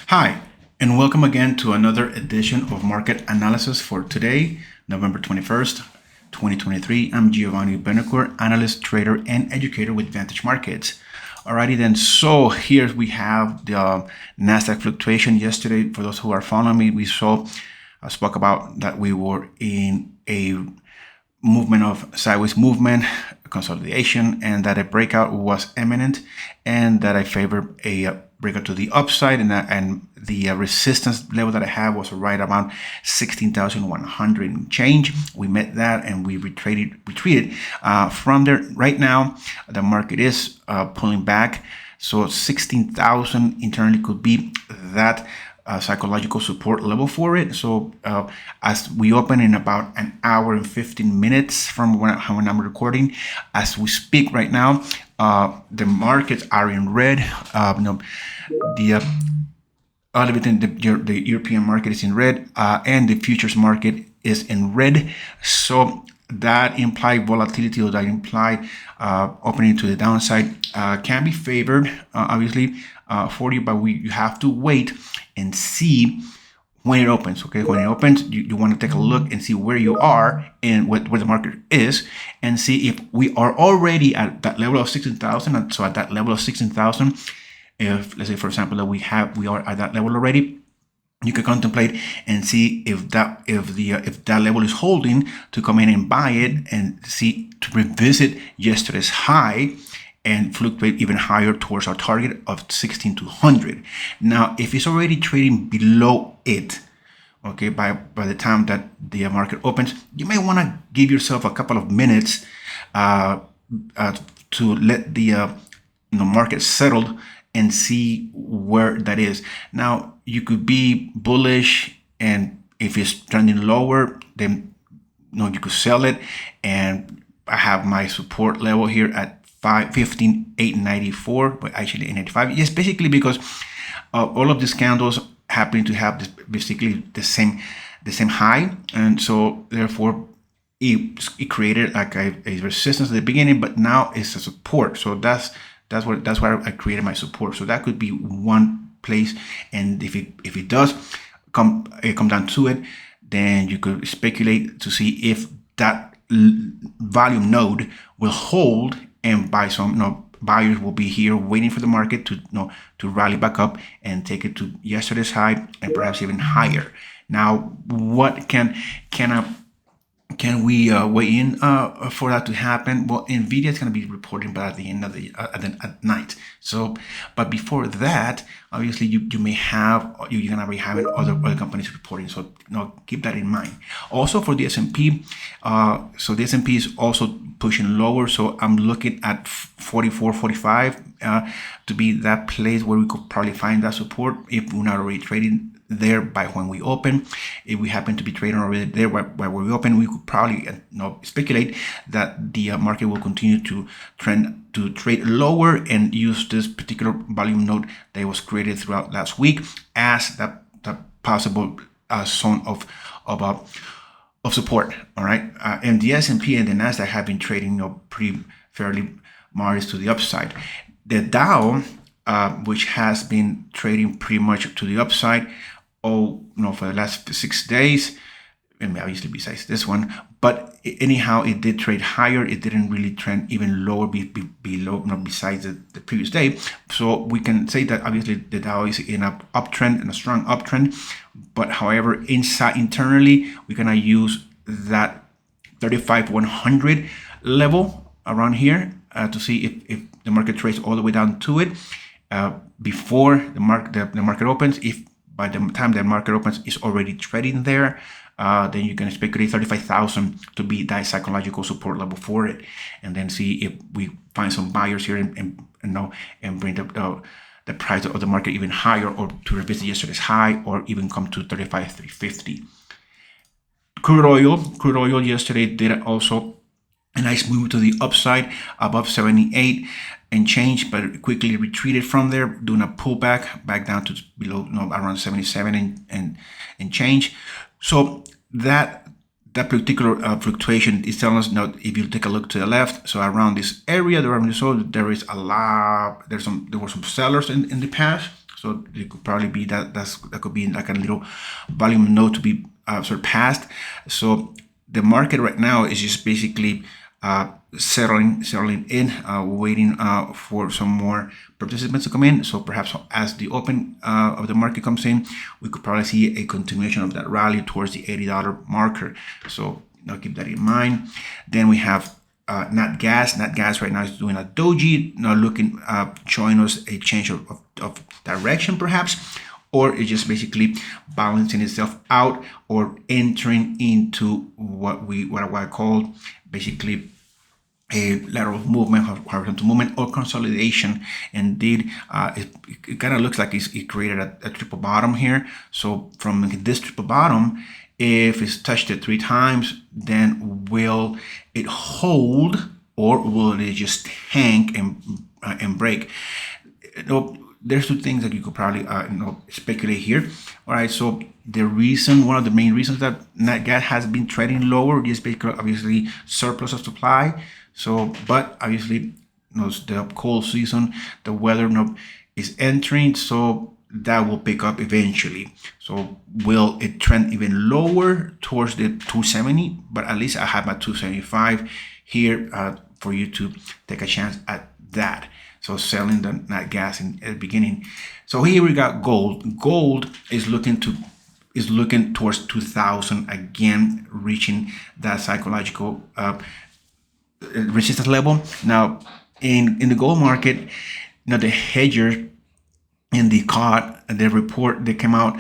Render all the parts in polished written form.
Hi, and welcome again to another edition of Market Analysis for today, November 21st, 2023. I'm Giovanni Benacour, analyst, trader, and educator with Vantage Markets. Alrighty then, so here we have the NASDAQ fluctuation yesterday. For those who are following me, I spoke about that we were in a movement of sideways movement, consolidation, and that a breakout was imminent, and that I favor a breakout to the upside, and the resistance level that I have was right around 16,100 and change. We met that and we retreated from there. Right now, the market is pulling back, so 16,000 internally could be that psychological support level for it. So as we open in about an hour and 15 minutes from when I'm recording, as we speak right now, the markets are in red. The European market is in red, and the futures market is in red. So that implied volatility, or that implied opening to the downside, can be favored, obviously, for you, but you have to wait and see when it opens. Okay, when it opens, you want to take a look and see where you are and where the market is, and see if we are already at that level of 16,000. And so at that level of 16,000, if, let's say, for example, that we are at that level already, you can contemplate and see if that level is holding, to come in and buy it and see to revisit yesterday's high and fluctuate even higher towards our target of 16,200. Now, if it's already trading below it, okay, by the time that the market opens, you may want to give yourself a couple of minutes to let the market settle and see where that is. Now, you could be bullish, and if it's trending lower, then you could sell it. And I have my support level here at 15,894, but actually 895. Yes, basically because all of these candles happen to have basically the same high, and so therefore it created like a resistance at the beginning, but now it's a support. So that's why I created my support. So that could be one place, and if it does come down to it, then you could speculate to see if that volume node will hold, and buy some. Buyers will be here waiting for the market to rally back up and take it to yesterday's high and perhaps even higher. Now, what can we weigh in for that to happen? Well, Nvidia is going to be reporting, but at the end of at night. So, but before that, obviously you're going to be having other companies reporting. So keep that in mind. Also for the S&P, so the S&P is also pushing lower. So I'm looking at 44, 45 to be that place where we could probably find that support if we're not already trading there by when we open. If we happen to be trading already there by where we open, we could probably speculate that the market will continue to trade lower and use this particular volume node that was created throughout last week as that possible zone of support. All right, and the S&P and the Nasdaq have been trading pretty fairly modest to the upside. The Dow, which has been trading pretty much to the upside, for the last 6 days, and obviously besides this one, but anyhow, it did trade higher. It didn't really trend even lower below, besides the previous day. So we can say that obviously the Dow is in an uptrend, and a strong uptrend. But however, internally, we're gonna use that 35,100 level around here to see if the market trades all the way down to it before the market opens. If by the time the market opens is already trading there, then you can speculate 35,000 to be that psychological support level for it, and then see if we find some buyers here and bring the price of the market even higher, or to revisit yesterday's high, or even come to 35,350. Crude oil yesterday did also a nice move to the upside above 78 and change, but quickly retreated from there, doing a pullback back down to below around 77 and change. So that particular fluctuation is telling us, if you take a look to the left, so around this area, there is a lot. There were some sellers in the past, So it could probably be that that could be like a little volume node to be surpassed. So the market right now is just basically settling in, waiting for some more participants to come in. So perhaps as the open of the market comes in, we could probably see a continuation of that rally towards the $80 marker. So I'll keep that in mind. Then we have Nat Gas. Nat Gas right now is doing a doji, looking, showing us a change of direction perhaps, or it's just basically balancing itself out or entering into what I call basically a lateral movement, horizontal movement, or consolidation. Indeed, it kind of looks like it created a triple bottom here. So from this triple bottom, if it's touched it 3 times, then will it hold, or will it just hang and break? There's 2 things that you could probably speculate here. All right, so one of the main reasons that nat gas has been trading lower is because obviously surplus of supply. So, but obviously, the cold season, the weather is entering, so that will pick up eventually. So will it trend even lower towards the 270? But at least I have my 275 here for you to take a chance at that. So selling the nat gas at the beginning. So here we got gold. Gold is looking towards 2000 again, reaching that psychological resistance level. Now in the gold market, the hedger in the COT, the report, they came out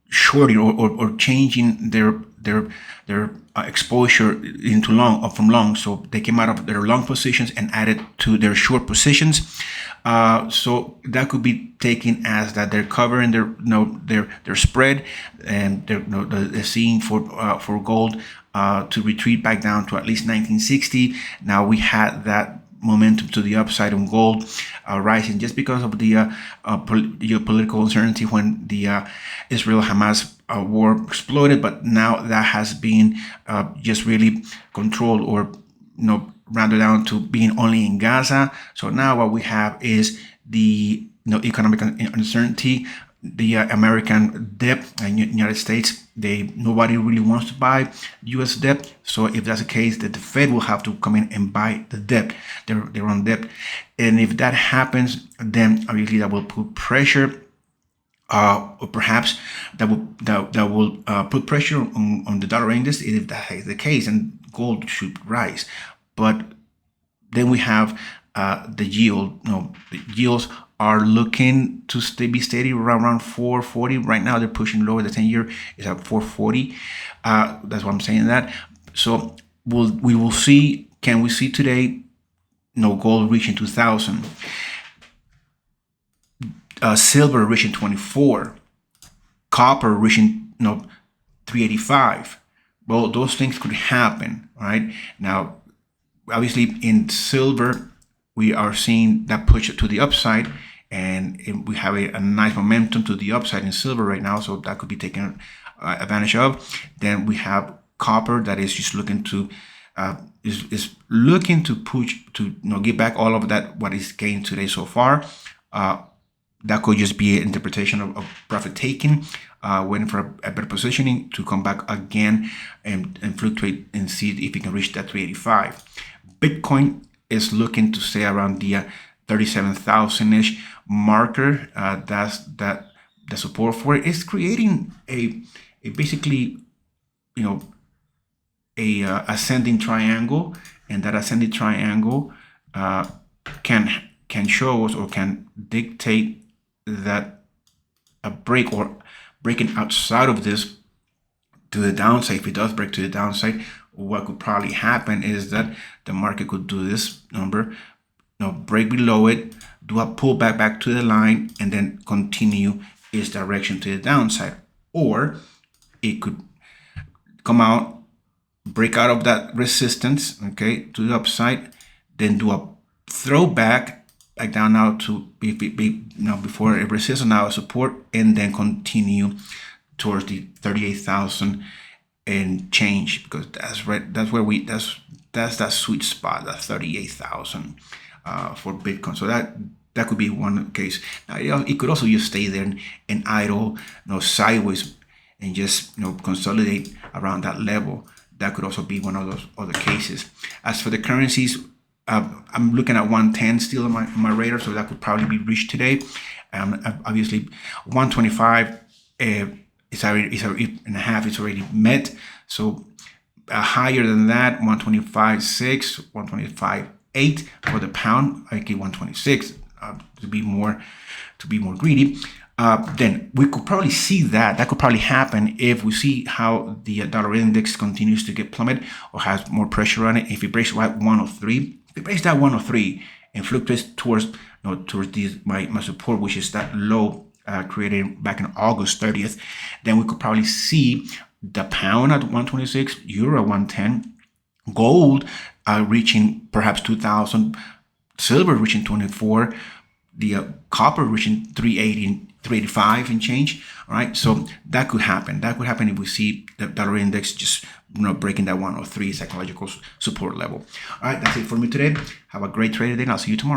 shorting or changing their exposure into long or from long. So they came out of their long positions and added to their short positions. So that could be taken as that they're covering their spread, and they're seeing for gold to retreat back down to at least 1960. Now we had that momentum to the upside on gold rising just because of the geopolitical uncertainty when the Israel-Hamas war exploded, but now that has been just really controlled, or rounded down to being only in Gaza. So now what we have is the economic uncertainty. The American debt in the United States, nobody really wants to buy U.S. debt. So if that's the case, that the Fed will have to come in and buy the debt, their own debt. And if that happens, then obviously that will put pressure, or perhaps that will put pressure on the dollar index. If that is the case, and gold should rise. But then we have the yield. The yields are looking to be steady around 440 right now. They're pushing lower. The 10-year is at 440. That's why I'm saying that. So we will see. Can we see today gold reaching 2000, silver reaching 24, copper reaching 385? Well, those things could happen, right? Now obviously in silver, we are seeing that push to the upside, and we have a nice momentum to the upside in silver right now. So that could be taken advantage of. Then we have copper that is just looking to is looking to push to get back all of that what is gained today so far. That could just be an interpretation of profit taking, waiting for a better positioning to come back again and fluctuate and see if it can reach that 385. Bitcoin is looking to stay around the 37,000-ish marker. That's the support for it. It's creating a basically a ascending triangle, and that ascending triangle can show us or can dictate that a break or breaking outside of this to the downside. If it does break to the downside, what could probably happen is that the market could do this number, break below it, do a pullback back to the line, and then continue its direction to the downside. Or it could come out, break out of that resistance, okay, to the upside, then do a throwback back down now to be before a resistance, now a support, and then continue towards the 38,000 and change, because that's right. That's where that's that sweet spot, that 38,000 for Bitcoin. So that could be one case. Now, it could also just stay there and idle, sideways, and just consolidate around that level. That could also be one of those other cases. As for the currencies, I'm looking at 110 still on my radar, so that could probably be reached today. Obviously, 125 is already and a half. It's already met. So higher than that, 125.6, 125.8 for the pound. I get 126 to be more greedy. Then we could probably see that could probably happen if we see how the dollar index continues to get plummeted or has more pressure on it. If it breaks 103, if it breaks that 103 and fluctuates towards my support, which is that low created back in August 30th, then we could probably see the pound at 126, euro at 110, gold reaching perhaps 2,000, silver reaching 24, the copper reaching 380, 385 and change. All right, so that could happen. That could happen if we see the dollar index just breaking that 103 psychological support level. All right, that's it for me today. Have a great trading day, and I'll see you tomorrow.